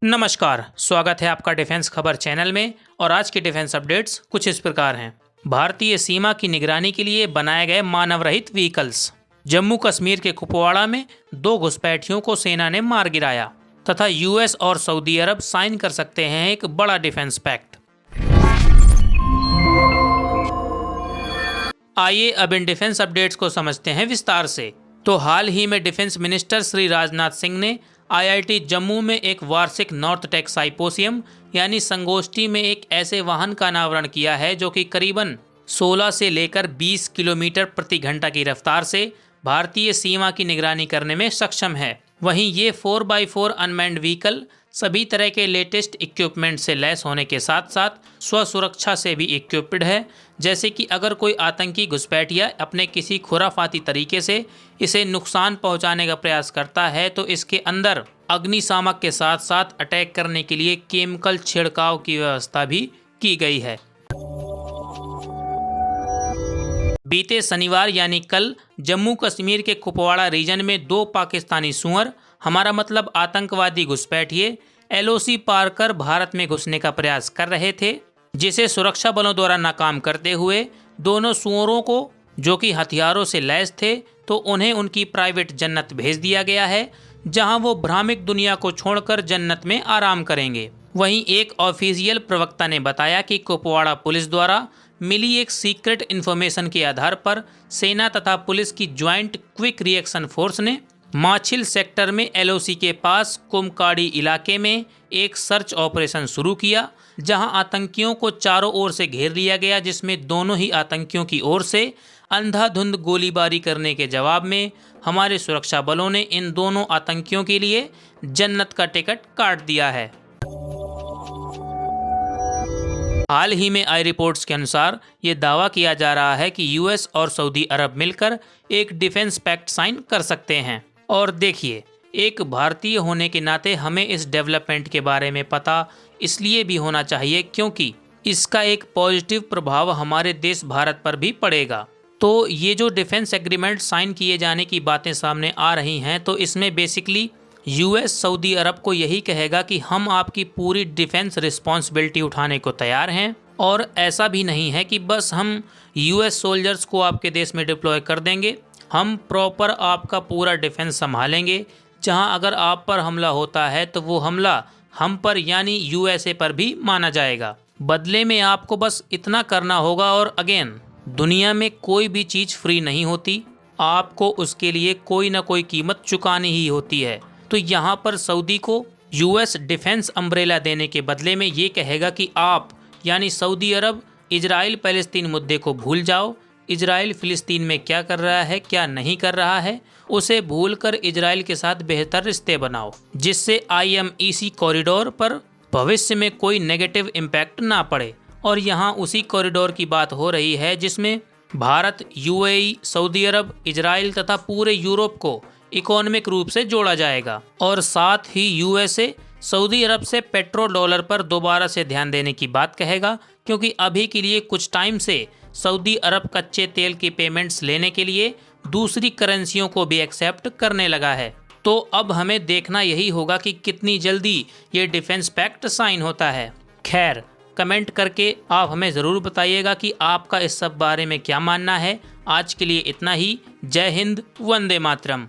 नमस्कार, स्वागत है आपका डिफेंस खबर चैनल में। और आज के डिफेंस अपडेट्स कुछ इस प्रकार हैं। भारतीय सीमा की निगरानी के लिए बनाए गए मानव रहित व्हीकल्स। जम्मू कश्मीर के कुपवाड़ा में 2 घुसपैठियों को सेना ने मार गिराया। तथा यूएस और सऊदी अरब साइन कर सकते हैं एक बड़ा डिफेंस पैक्ट। आइए अब इन डिफेंस अपडेट्स को समझते हैं विस्तार से। तो हाल ही में डिफेंस मिनिस्टर श्री राजनाथ सिंह ने आईआईटी जम्मू में एक वार्षिक नॉर्थ टेक साइपोसियम यानी संगोष्ठी में एक ऐसे वाहन का अनावरण किया है जो कि करीबन 16 से लेकर 20 किलोमीटर प्रति घंटा की रफ्तार से भारतीय सीमा की निगरानी करने में सक्षम है। वहीं ये 4x4 अनमैन्ड व्हीकल सभी तरह के लेटेस्ट इक्विपमेंट से लैस होने के साथ साथ स्व सुरक्षा से भी इक्विप्ड है। जैसे कि अगर कोई आतंकी घुसपैठिया अपने किसी खुराफाती तरीके से इसे नुकसान पहुंचाने का प्रयास करता है तो इसके अंदर अग्निशामक के साथ साथ अटैक करने के लिए केमिकल छिड़काव की व्यवस्था भी की गई है। बीते शनिवार यानी कल जम्मू कश्मीर के कुपवाड़ा रीजन में 2 पाकिस्तानी सुअर, हमारा मतलब आतंकवादी घुसपैठिए, एलओसी पार कर भारत में घुसने का प्रयास कर रहे थे, जिसे सुरक्षा बलों द्वारा नाकाम करते हुए दोनों सुअरों को, जो कि हथियारों से लैस थे, तो उन्हें उनकी प्राइवेट जन्नत भेज दिया गया है, जहां वो भ्रामिक दुनिया को छोड़कर जन्नत में आराम करेंगे। वहीं एक ऑफिशियल प्रवक्ता ने बताया कि कुपवाड़ा पुलिस द्वारा मिली एक सीक्रेट इन्फॉर्मेशन के आधार पर सेना तथा पुलिस की ज्वाइंट क्विक रिएक्शन फोर्स ने माछिल सेक्टर में एलओसी के पास कुमकाड़ी इलाके में एक सर्च ऑपरेशन शुरू किया, जहां आतंकियों को चारों ओर से घेर लिया गया, जिसमें दोनों ही आतंकियों की ओर से अंधाधुंध गोलीबारी करने के जवाब में हमारे सुरक्षा बलों ने इन दोनों आतंकियों के लिए जन्नत का टिकट काट दिया है। हाल ही में आई रिपोर्ट्स के अनुसार ये दावा किया जा रहा है कि यूएस और सऊदी अरब मिलकर एक डिफेंस पैक्ट साइन कर सकते हैं। और देखिए, एक भारतीय होने के नाते हमें इस डेवलपमेंट के बारे में पता इसलिए भी होना चाहिए क्योंकि इसका एक पॉजिटिव प्रभाव हमारे देश भारत पर भी पड़ेगा। तो ये जो डिफेंस एग्रीमेंट साइन किए जाने की बातें सामने आ रही हैं, तो इसमें बेसिकली यूएस सऊदी अरब को यही कहेगा कि हम आपकी पूरी डिफेंस रिस्पॉन्सिबिलिटी उठाने को तैयार हैं। और ऐसा भी नहीं है कि बस हम यूएस सोल्जर्स को आपके देश में डिप्लॉय कर देंगे, हम प्रॉपर आपका पूरा डिफेंस संभालेंगे। जहां अगर आप पर हमला होता है तो वो हमला हम पर यानी यूएसए पर भी माना जाएगा। बदले में आपको बस इतना करना होगा। और अगेन, दुनिया में कोई भी चीज़ फ्री नहीं होती, आपको उसके लिए कोई ना कोई कीमत चुकानी ही होती है। तो यहाँ पर सऊदी को यूएस डिफेंस अम्ब्रेला देने के बदले में ये कहेगा कि आप यानी सऊदी अरब इजराइल पैलेस्तीन मुद्दे को भूल जाओ। इजराइल फिलिस्तीन में क्या कर रहा है, क्या नहीं कर रहा है, उसे भूलकर इजराइल के साथ बेहतर रिश्ते बनाओ, जिससे आईएमईसी कॉरिडोर पर भविष्य में कोई नेगेटिव इम्पैक्ट ना पड़े। और यहाँ उसी कॉरिडोर की बात हो रही है जिसमें भारत, यूएई, सऊदी अरब, इजराइल तथा पूरे यूरोप को इकोनॉमिक रूप से जोड़ा जाएगा। और साथ ही यूएसए सऊदी अरब से पेट्रो डॉलर पर दोबारा से ध्यान देने की बात कहेगा, क्योंकि अभी के लिए कुछ टाइम से सऊदी अरब कच्चे तेल की पेमेंट्स लेने के लिए दूसरी करेंसियों को भी एक्सेप्ट करने लगा है। तो अब हमें देखना यही होगा कि कितनी जल्दी ये डिफेंस पैक्ट साइन होता है। खैर, कमेंट करके आप हमें ज़रूर बताइएगा कि आपका इस सब बारे में क्या मानना है। आज के लिए इतना ही। जय हिंद, वंदे मातरम।